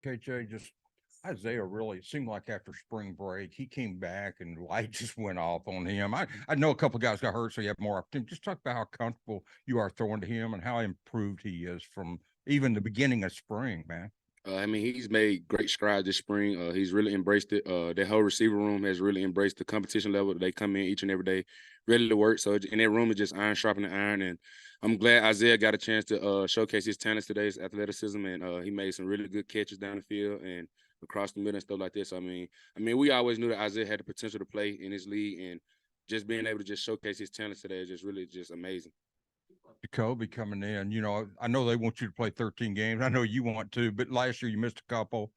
KJ, just Isaiah really seemed like after spring break, he came back and light just went off on him. I know a couple of guys got hurt, so you have more opportunity. Just talk about how comfortable you are throwing to him and how improved he is from even the beginning of spring, man. I mean, he's made great strides this spring. He's really embraced it. That whole receiver room has really embraced the competition level. They come in each and every day, ready to work. So in that room is just iron sharpening iron. And I'm glad Isaiah got a chance to showcase his talents today, his athleticism, and he made some really good catches down the field and across the middle and stuff like this. I mean, we always knew that Isaiah had the potential to play in his league, and just being able to just showcase his talents today is just really just amazing. Jacoby coming in, I know they want you to play 13 games. I know you want to, but last year you missed a couple.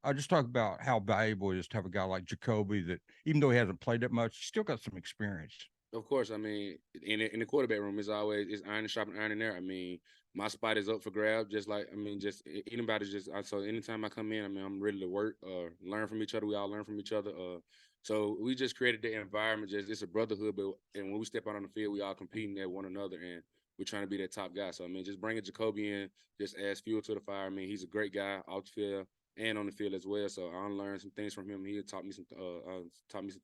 I just talk about how valuable it is to have a guy like Jacoby that, even though he hasn't played that much, he's still got some experience. Of course, I mean, in the quarterback room, it's iron and sharpen iron in there. I mean, my spot is up for grab. Just like just anybody. So anytime I come in, I'm ready to work, learn from each other. We all learn from each other. So we just created the environment. Just it's a brotherhood, but and when we step out on the field, we all competing at one another, and we're trying to be that top guy. So just bringing Jacoby in just adds fuel to the fire. I mean, he's a great guy off the field and on the field as well. So I learned some things from him. He taught me some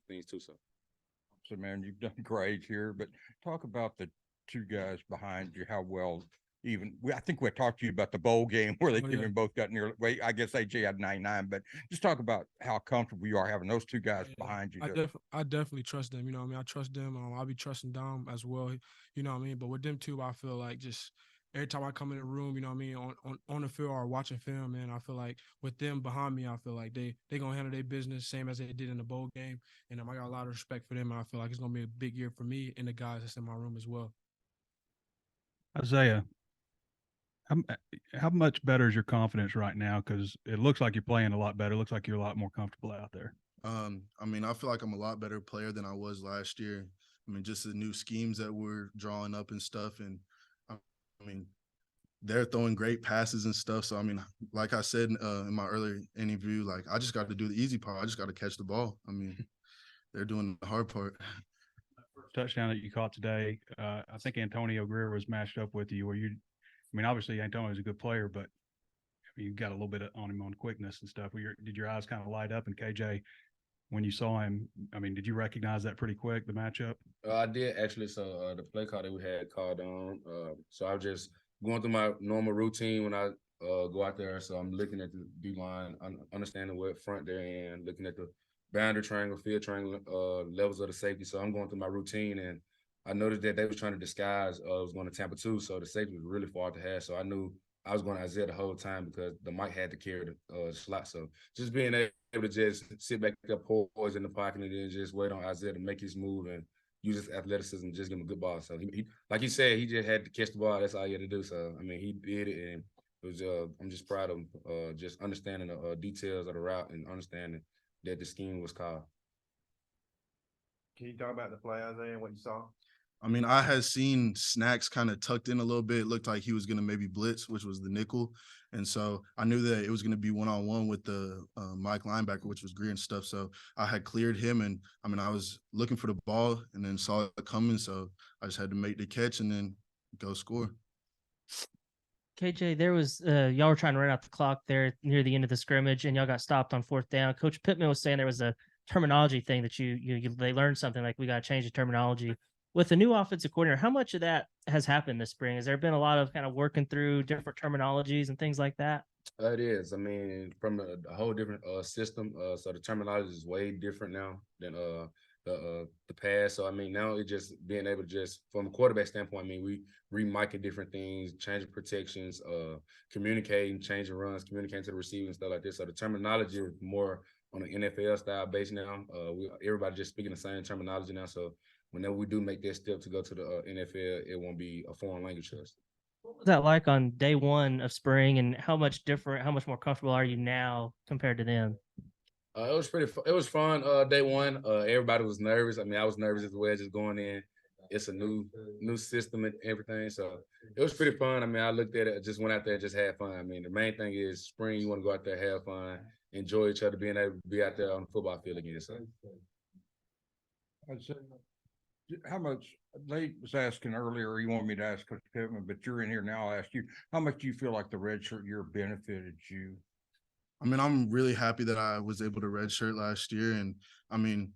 things too. So. So, man, you've done great here, but talk about the two guys behind you, how well I think we talked to you about the bowl game where they Oh came yeah, in both got near. Wait, I guess AJ had 99, but just talk about how comfortable you are having those two guys yeah. behind you. I definitely trust them. You know what I mean? I trust them. I'll be trusting Dom as well. You know what I mean? But with them two, I feel like just every time I come in the room, you know what I mean, on the field or watching film, man, I feel like with them behind me, I feel like they gonna handle their business same as they did in the bowl game. And I got a lot of respect for them. And I feel like it's gonna be a big year for me and the guys that's in my room as well. Isaiah, how, how much better is your confidence right now? Because it looks like you're playing a lot better. It looks like you're a lot more comfortable out there. I feel like I'm a lot better player than I was last year. Just the new schemes that we're drawing up and stuff, and I mean, they're throwing great passes and stuff. So like I said in my earlier interview, like I just got to do the easy part. I just got to catch the ball. They're doing the hard part. Touchdown that you caught today, I think Antonio Greer was matched up with you. Where obviously Antonio's a good player, but you got a little bit on him on quickness and stuff. Did your eyes kind of light up? And KJ, when you saw him, did you recognize that pretty quick, the matchup? I did actually. So the play call that we had called on. So I was just going through my normal routine when I go out there. So I'm looking at the D line, understanding what front they're in, looking at the boundary triangle, field triangle, levels of the safety. So I'm going through my routine, and I noticed that they was trying to disguise. I was going to Tampa 2, so the safety was really far to have. So I knew I was going to Isaiah the whole time because the Mike had to carry the slot. So just being able to just sit back up, poise in the pocket, and then just wait on Isaiah to make his move and use his athleticism, just give him a good ball. So he like he said, he just had to catch the ball. That's all he had to do. So he did it, and it was. I'm just proud of him. Just understanding the details of the route and understanding that the scheme was called. Can you talk about the play, Isaiah, and what you saw? I had seen Snacks kind of tucked in a little bit. It looked like he was going to maybe blitz, which was the nickel. And so I knew that it was going to be one-on-one with the Mike linebacker, which was Greer and stuff. So I had cleared him, and I was looking for the ball and then saw it coming. So I just had to make the catch and then go score. KJ, there was y'all were trying to run out the clock there near the end of the scrimmage, and y'all got stopped on fourth down. Coach Pittman was saying there was a terminology thing that they learned something like we got to change the terminology. With the new offensive coordinator, how much of that has happened this spring? Has there been a lot of kind of working through different terminologies and things like that? It is. From a whole different system. So the terminology is way different now than the past. So now it's just being able to just from a quarterback standpoint. We remiking different things, changing protections, communicating, changing runs, communicating to the receiver and stuff like this. So the terminology is more on an NFL style base now. Everybody just speaking the same terminology now. So whenever we do make that step to go to the NFL, it won't be a foreign language to us. What was that like on day one of spring, and how much more comfortable are you now compared to then? It was it was fun. Day one, everybody was nervous. I was nervous as well, just going in. It's a new system and everything, so it was pretty fun. I looked at it, just went out there, and just had fun. The main thing is spring. You want to go out there, have fun, enjoy each other, being able to be out there on the football field again. So. I'd say, how much they was asking earlier, you want me to ask Coach Pittman, but you're in here now. I'll ask you, how much do you feel like the redshirt year benefited you? I mean, I'm really happy that I was able to redshirt last year, and I mean,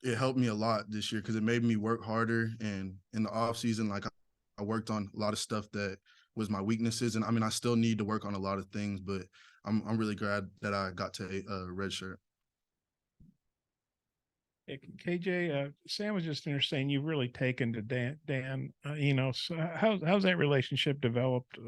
it helped me a lot this year because it made me work harder. And in the off season, like I worked on a lot of stuff that was my weaknesses, and I mean, I still need to work on a lot of things, but I'm really glad that I got to redshirt. Hey, KJ, Sam was just there saying you've really taken to Dan. So how's that relationship developed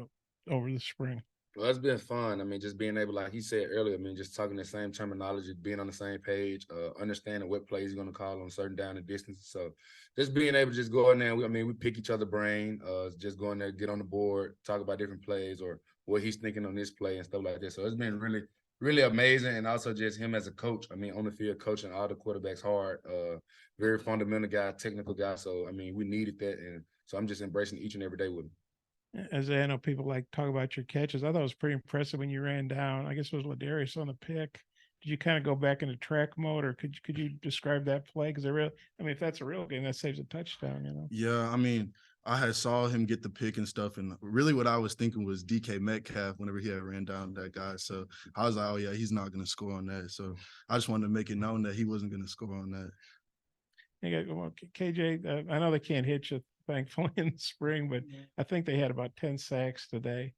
over the spring? Well, it's been fun. I mean, just being able, like he said earlier, I mean, just talking the same terminology, being on the same page, understanding what plays he's going to call on certain down and distances. So just being able to just go in there, we pick each other brain, just go in there, get on the board, talk about different plays or what he's thinking on this play and stuff like that. So it's been really, really amazing. And also just him as a coach. I mean, on the field, coaching all the quarterbacks hard, very fundamental guy, technical guy. So, I mean, we needed that. And so I'm just embracing each and every day with him. As I know people like to talk about your catches, I thought it was pretty impressive when you ran down. I guess it was Ladarius on the pick. Did you kind of go back into track mode, or could you describe that play? Because if that's a real game, that saves a touchdown. Yeah, I mean, I had saw him get the pick and stuff, and really what I was thinking was DK Metcalf whenever he had ran down that guy. So I was like, oh yeah, he's not going to score on that. So I just wanted to make it known that he wasn't going to score on that. Well, KJ, I know they can't hit you, thankfully, in the spring, but I think they had about 10 sacks today.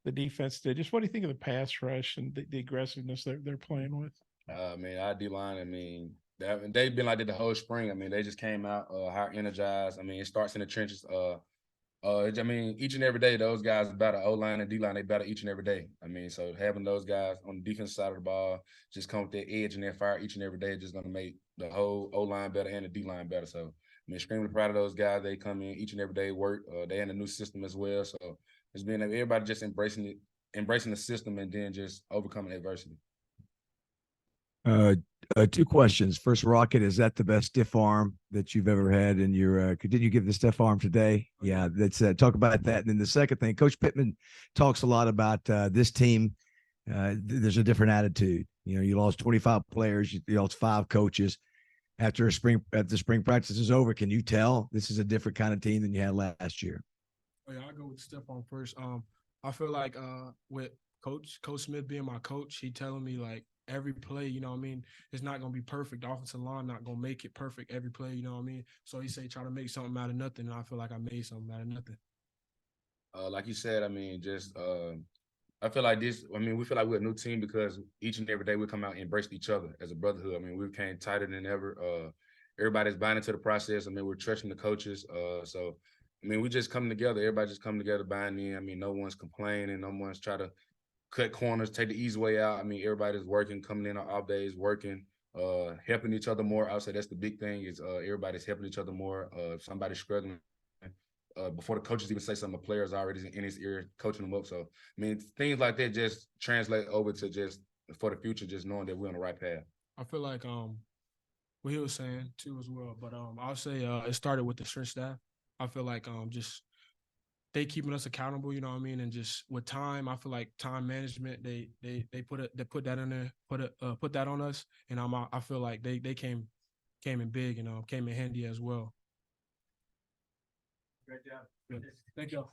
The defense did. Just what do you think of the pass rush and the aggressiveness they're playing with? Our D-line, I mean, they've been like that the whole spring. I mean, they just came out how energized. I mean, it starts in the trenches. I mean, each and every day, those guys battle O-line and D-line. They battle each and every day. I mean, so having those guys on the defense side of the ball just come with their edge and their fire each and every day is just going to make the whole O-line better and the D-line better. So, I mean, extremely proud of those guys. They come in each and every day, work. They in a new system as well. So it's been everybody just embracing the system and then just overcoming adversity. Two questions. First, Rocket, is that the best stiff arm that you've ever had in your did you give the stiff arm today? Yeah, let's talk about that. And then the second thing, Coach Pittman talks a lot about this team. There's a different attitude. You lost 25 players, you lost 5 coaches after spring practice is over. Can you tell this is a different kind of team than you had last year? Oh, yeah, I'll go with stiff arm first. I feel like with Coach Smith being my coach, he telling me like every play, it's not going to be perfect. The offensive line not going to make it perfect every play, So he say try to make something out of nothing, and I feel like I made something out of nothing. Like you said, I mean, just I feel like this. I mean, we feel like we're a new team because each and every day we come out and embrace each other as a brotherhood. I mean, we became tighter than ever. Everybody's buying into the process. I mean, we're trusting the coaches. So, I mean, we just come together. Everybody just come together, buying in. I mean, no one's complaining. No one's trying to cut corners, take the easy way out. I mean, everybody's working, coming in on off days, working, helping each other more. I would say that's the big thing is everybody's helping each other more. If somebody's struggling, before the coaches even say something, the players already in his ear coaching them up. So, I mean, things like that just translate over to just for the future, just knowing that we're on the right path. I feel like what he was saying too as well, but I'll say it started with the strength staff. I feel like just they keeping us accountable, and just with time, I feel like time management, they put that in there, put that on us, and I feel like they came in big, came in handy as well. Great job. Good. Thank you.